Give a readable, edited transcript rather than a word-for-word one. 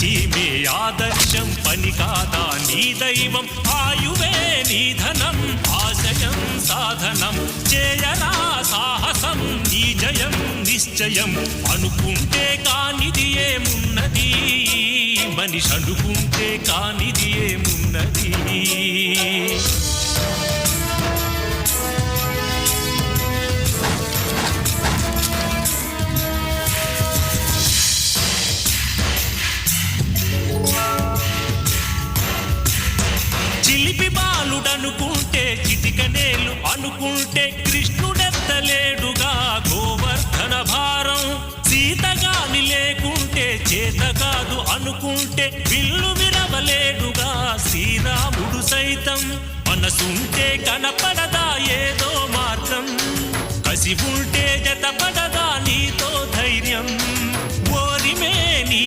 ఈమె ఆదర్శం పని కాదా నీ దైవం ఆయువే నీ ధనం ఆశయం సాధనం చేయరా సాహసం నీ జయం నిశ్చయం అనుకుంటే కానిది ఏమున్నది మనిషి అనుకుంటే కానిది ఏమున్నది చిలిపి బాలుడనుకుంటే చిటికనేలు అనుకుంటే కృష్ణుడెత్తలేడుగా గోవర్ధన భారం సీతగాని లేకుంటే చేత కాదు అనుకుంటే విల్లు విరవలేడుగా శ్రీరాముడు సైతం మనసుంటే కనపడదా ఏదో మార్గం కసి ఉంటే జతపడదా నీతో ధైర్యం ఓరిమే